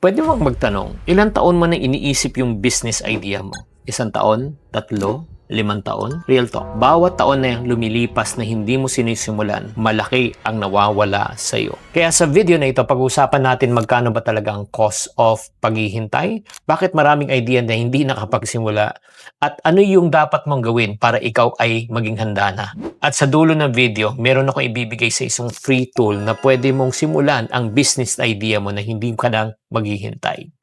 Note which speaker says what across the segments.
Speaker 1: Pwede bang magtanong, ilang taon mo na iniisip yung business idea mo? 1 taon? 3? 5 taon? Real talk. Bawat taon na lumilipas na hindi mo sinisimulan, malaki ang nawawala sa iyo. Kaya sa video na ito, pag-uusapan natin magkano ba talaga ang cost of paghihintay, bakit maraming idea na hindi nakapagsimula, at ano yung dapat mong gawin para ikaw ay maging handa na. At sa dulo ng video, meron ako ibibigay sa isang free tool na pwede mong simulan ang business idea mo na hindi ka nang maghihintay.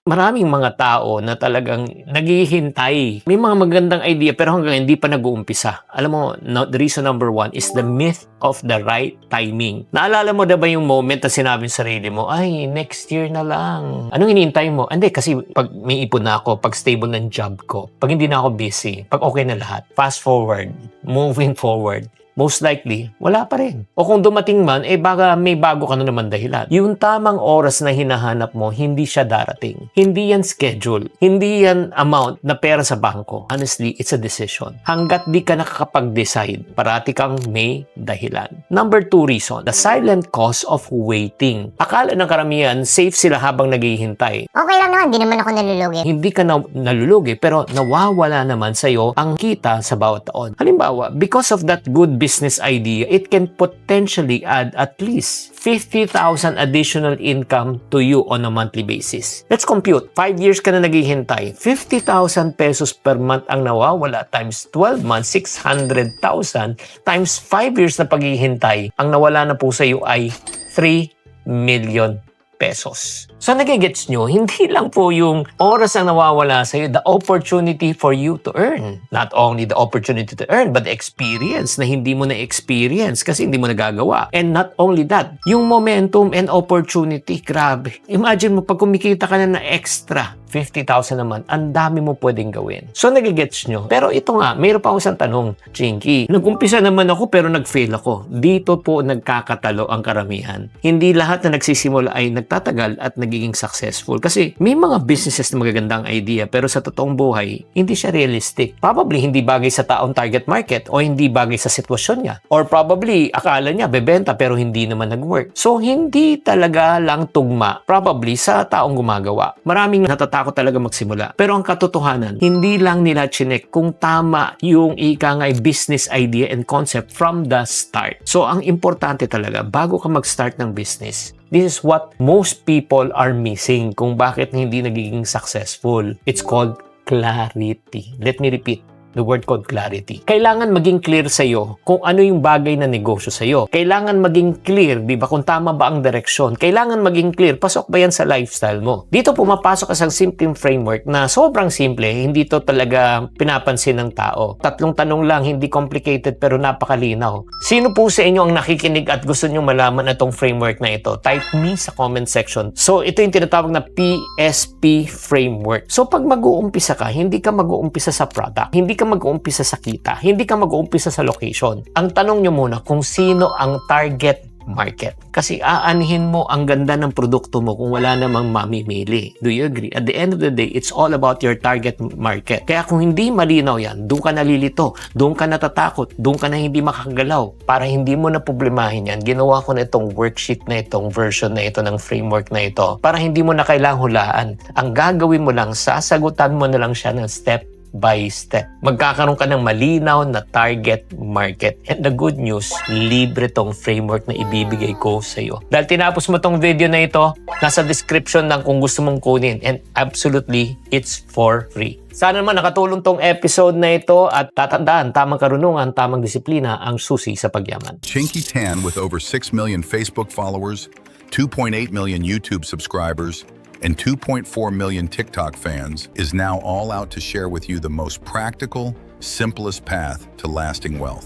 Speaker 1: Maraming mga tao na talagang naghihintay. May mga magandang idea pero hanggang hindi pa nag-uumpisa. Alam mo, the reason number 1 is the myth of the right timing. Naalala mo na ba yung moment na sinabi sa sarili mo, ay, next year na lang. Anong hinihintay mo? Hindi, kasi pag may ipon na ako, pag stable ng job ko, pag hindi na ako busy, pag okay na lahat, fast forward, moving forward, most likely, wala pa rin. O kung dumating man, baka may bago ka na naman dahilan. Yung tamang oras na hinahanap mo, hindi siya darating. Hindi yan schedule. Hindi yan amount na pera sa bangko. Honestly, it's a decision. Hanggat di ka nakakapag-decide, parati kang may dahilan. Number 2 reason, the silent cost of waiting. Akala ng karamihan, safe sila habang naghihintay.
Speaker 2: Okay lang naman, di naman ako nalulugi.
Speaker 1: Hindi ka nalulugi, pero nawawala naman sa'yo ang kita sa bawat taon. Halimbawa, because of that good business idea, it can potentially add at least 50,000 additional income to you on a monthly basis. Let's compute. 5 years ka na naghihintay. 50,000 pesos per month ang nawawala times 12 months, 600,000 times 5 years na paghihintay. Ang nawala na po sa iyo ay 3 million pesos. So nagigets nyo, hindi lang po yung oras ang nawawala sa iyo, the opportunity for you to earn. Not only the opportunity to earn, but the experience na hindi mo na-experience kasi hindi mo nagagawa. And not only that, yung momentum and opportunity, grabe. Imagine mo, pag kumikita ka na extra, 50,000 naman, ang dami mo pwedeng gawin. So nagigets nyo. Pero ito nga, mayroon pa akong isang tanong, Chinky. Nag-umpisa naman ako pero nag-fail ako. Dito po nagkakatalo ang karamihan. Hindi lahat na nagsisimula ay nagtatagal at nagiging successful. Kasi may mga businesses na magagandang idea pero sa totoong buhay, hindi siya realistic. Probably hindi bagay sa taong target market o hindi bagay sa sitwasyon niya. Or probably akala niya bebenta pero hindi naman nag-work. So hindi talaga lang tugma probably sa taong gumagawa. Maraming natatakot talaga magsimula. Pero ang katotohanan, hindi lang nila chinek kung tama yung ikangay business idea and concept from the start. So ang importante talaga, bago ka mag-start ng business, this is what most people are missing kung bakit hindi nagiging successful. It's called clarity. Let me repeat. The word called clarity. Kailangan maging clear sa iyo kung ano yung bagay na negosyo sa iyo. Kailangan maging clear, di ba, kung tama ba ang direksyon. Kailangan maging clear, pasok ba yan sa lifestyle mo. Dito pumapasok sa simpleng framework na sobrang simple, hindi to talaga pinapansin ng tao. 3 tanong lang, hindi complicated pero napakalinaw. Sino po sa inyo ang nakikinig at gusto nyo malaman itong framework na ito? Type me sa comment section. So ito yung tinatawag na PSP framework. So pag mag-uumpisa ka, hindi ka mag-uumpisa sa product. Hindi ka mag-uumpisa sa kita. Hindi ka mag-uumpisa sa location. Ang tanong nyo muna kung sino ang target market. Kasi aanhin mo ang ganda ng produkto mo kung wala namang mamimili. Do you agree? At the end of the day, it's all about your target market. Kaya kung hindi malinaw yan, doon ka nalilito, doon ka natatakot, doon ka na hindi makakagalaw. Para hindi mo na problemahin yan, ginawa ko na itong worksheet na itong version na ito ng framework na ito para hindi mo na kailangang hulaan. Ang gagawin mo lang, sasagutan mo na lang siya ng step by step. Magkakaroon ka ng malinaw na target market. And the good news, libre tong framework na ibibigay ko sa iyo. Dahil tinapos mo tong video na ito, nasa description lang kung gusto mong kunin. And absolutely, it's for free. Sana naman nakatulong tong episode na ito at tatandaan, tamang karunungan, tamang disiplina ang susi sa pagyaman.
Speaker 3: Chinky Tan, with over 6 million Facebook followers, 2.8 million YouTube subscribers, and 2.4 million TikTok fans, is now all out to share with you the most practical, simplest path to lasting wealth.